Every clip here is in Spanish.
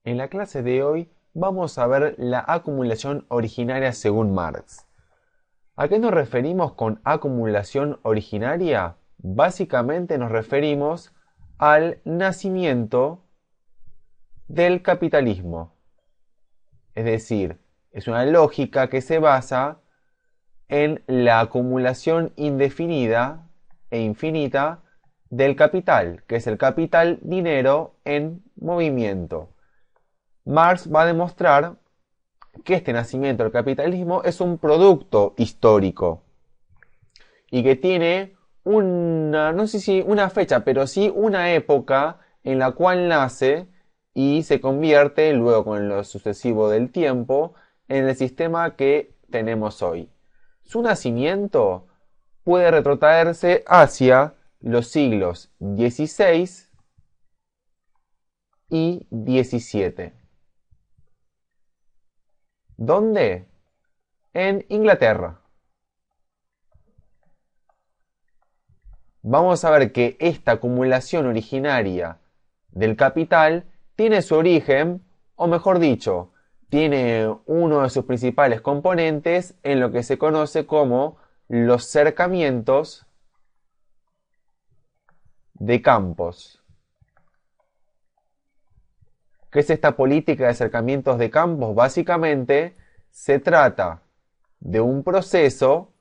En la clase de hoy vamos a ver la acumulación originaria según Marx. ¿A qué nos referimos con acumulación originaria? Básicamente nos referimos al nacimiento del capitalismo. Es decir, es una lógica que se basa en la acumulación indefinida e infinita del capital, que es el capital dinero en movimiento. Marx va a demostrar que este nacimiento del capitalismo es un producto histórico y que tiene una, no sé si una fecha, pero sí una época en la cual nace y se convierte luego con lo sucesivo del tiempo en el sistema que tenemos hoy. Su nacimiento puede retrotraerse hacia los siglos XVI y XVII. ¿Dónde? En Inglaterra. Vamos a ver que esta acumulación originaria del capital tiene su origen, o mejor dicho, tiene uno de sus principales componentes en lo que se conoce como los cercamientos de campos. ¿Qué es esta política de cercamientos de campos? Básicamente se trata de un proceso,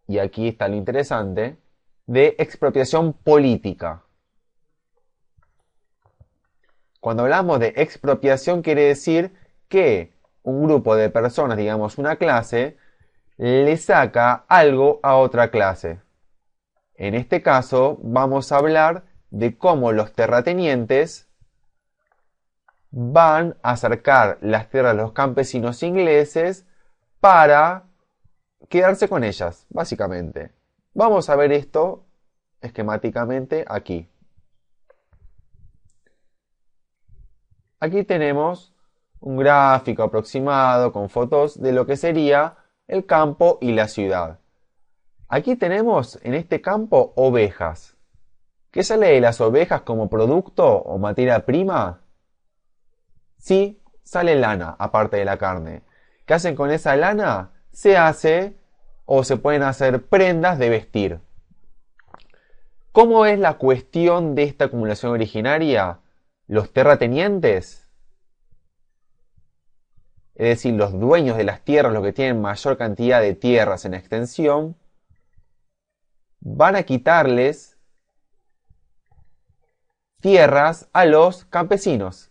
y aquí está lo interesante, de expropiación política. Cuando hablamos de expropiación quiere decir que un grupo de personas, digamos una clase, le saca algo a otra clase. En este caso vamos a hablar de cómo los terratenientes van a acercar las tierras de los campesinos ingleses para quedarse con ellas, básicamente. Vamos a ver esto esquemáticamente aquí. Aquí tenemos un gráfico aproximado con fotos de lo que sería el campo y la ciudad. Aquí tenemos en este campo ovejas. ¿Qué sale de las ovejas como producto o materia prima? Sí, sale lana, aparte de la carne. ¿Qué hacen con esa lana? Se hace o se pueden hacer prendas de vestir. ¿Cómo es la cuestión de esta acumulación originaria? Los terratenientes, es decir, los dueños de las tierras, los que tienen mayor cantidad de tierras en extensión, van a quitarles tierras a los campesinos.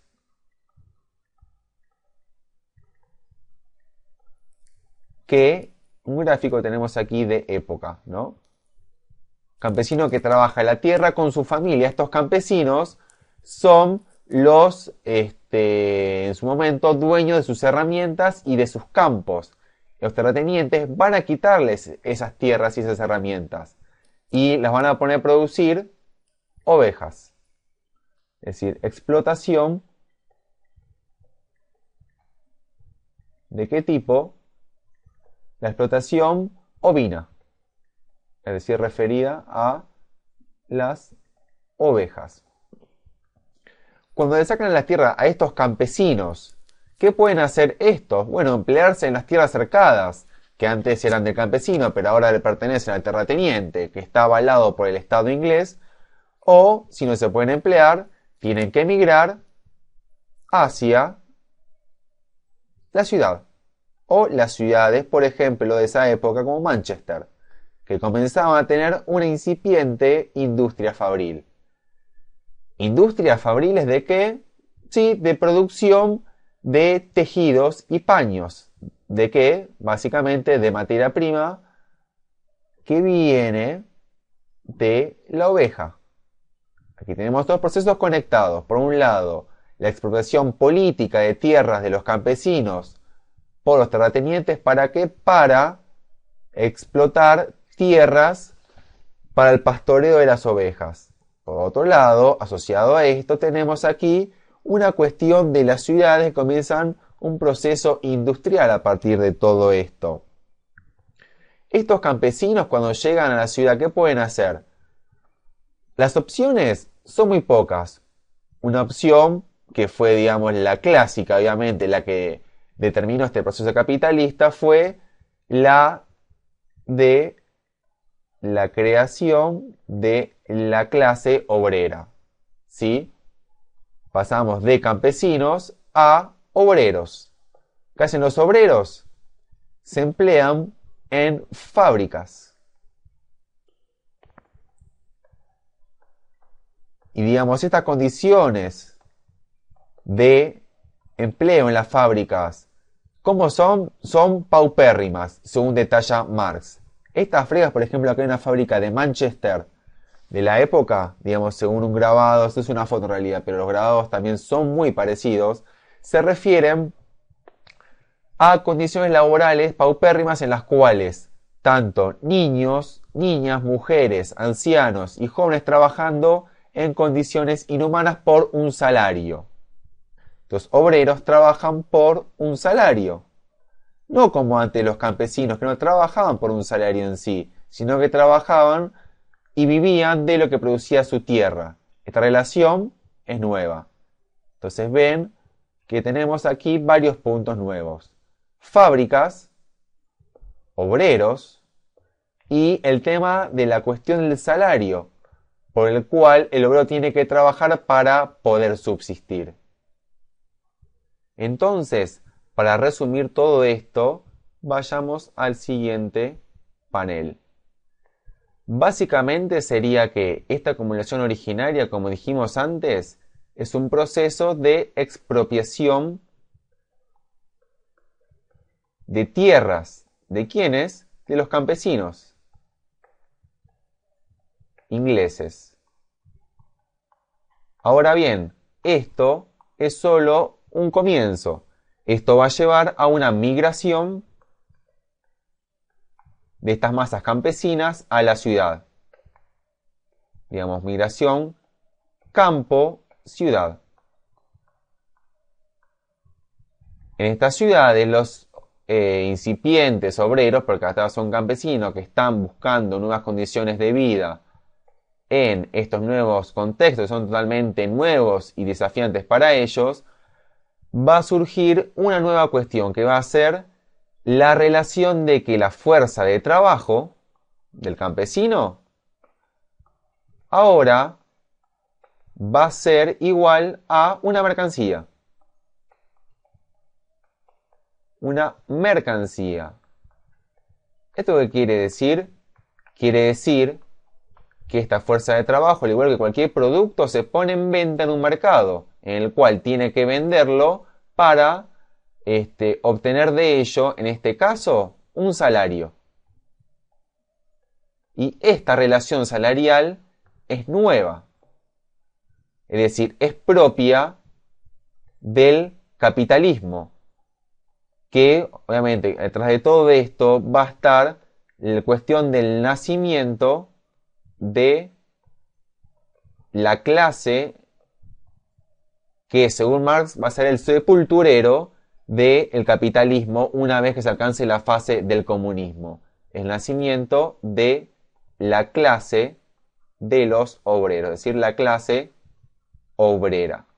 Que un gráfico tenemos aquí de época, ¿no? Campesino que trabaja la tierra con su familia. Estos campesinos son los, en su momento, dueños de sus herramientas y de sus campos. Los terratenientes van a quitarles esas tierras y esas herramientas y las van a poner a producir ovejas. Es decir, explotación. ¿De qué tipo? La explotación ovina, es decir, referida a las ovejas. Cuando le sacan la tierra a estos campesinos, ¿qué pueden hacer estos? Bueno, emplearse en las tierras cercadas, que antes eran del campesino, pero ahora le pertenecen al terrateniente, que está avalado por el Estado inglés, o, si no se pueden emplear, tienen que emigrar hacia la ciudad. O las ciudades, por ejemplo, de esa época como Manchester, que comenzaban a tener una incipiente industria fabril. ¿Industrias fabriles de qué? Sí, de producción de tejidos y paños. ¿De qué? Básicamente de materia prima que viene de la oveja. Aquí tenemos dos procesos conectados. Por un lado, la expropiación política de tierras de los campesinos por los terratenientes. ¿Para qué? Para explotar tierras para el pastoreo de las ovejas. Por otro lado, asociado a esto, tenemos aquí una cuestión de las ciudades que comienzan un proceso industrial a partir de todo esto. Estos campesinos, cuando llegan a la ciudad, ¿qué pueden hacer? Las opciones son muy pocas. Una opción que fue, digamos, la clásica, obviamente, la que determinó este proceso capitalista, fue la de la creación de la clase obrera. ¿Sí? Pasamos de campesinos a obreros. ¿Qué hacen los obreros? Se emplean en fábricas. Y digamos, estas condiciones de empleo en las fábricas, ¿cómo son? Son paupérrimas, según detalla Marx. Estas fregas, por ejemplo, acá hay una fábrica de Manchester de la época, digamos, según un grabado, esto es una foto en realidad, pero los grabados también son muy parecidos, se refieren a condiciones laborales paupérrimas en las cuales tanto niños, niñas, mujeres, ancianos y jóvenes trabajando en condiciones inhumanas por un salario. Los obreros trabajan por un salario. No como antes los campesinos, que no trabajaban por un salario en sí, sino que trabajaban y vivían de lo que producía su tierra. Esta relación es nueva. Entonces ven que tenemos aquí varios puntos nuevos. Fábricas, obreros y el tema de la cuestión del salario, por el cual el obrero tiene que trabajar para poder subsistir. Entonces, para resumir todo esto, vayamos al siguiente panel. Básicamente sería que esta acumulación originaria, como dijimos antes, es un proceso de expropiación de tierras. ¿De quiénes? De los campesinos ingleses. Ahora bien, esto es solo un comienzo. Esto va a llevar a una migración de estas masas campesinas a la ciudad. Digamos, migración campo-ciudad. En estas ciudades los incipientes obreros, porque hasta son campesinos que están buscando nuevas condiciones de vida en estos nuevos contextos, que son totalmente nuevos y desafiantes para ellos, va a surgir una nueva cuestión que va a ser la relación de que la fuerza de trabajo del campesino ahora va a ser igual a una mercancía. Una mercancía. ¿Esto qué quiere decir? Quiere decir que esta fuerza de trabajo, al igual que cualquier producto, se pone en venta en un mercado, en el cual tiene que venderlo para obtener de ello, en este caso, un salario. Y esta relación salarial es nueva. Es decir, es propia del capitalismo. Que, obviamente, detrás de todo esto va a estar la cuestión del nacimiento de la clase que, según Marx, va a ser el sepulturero del capitalismo una vez que se alcance la fase del comunismo. El nacimiento de la clase de los obreros, es decir, la clase obrera.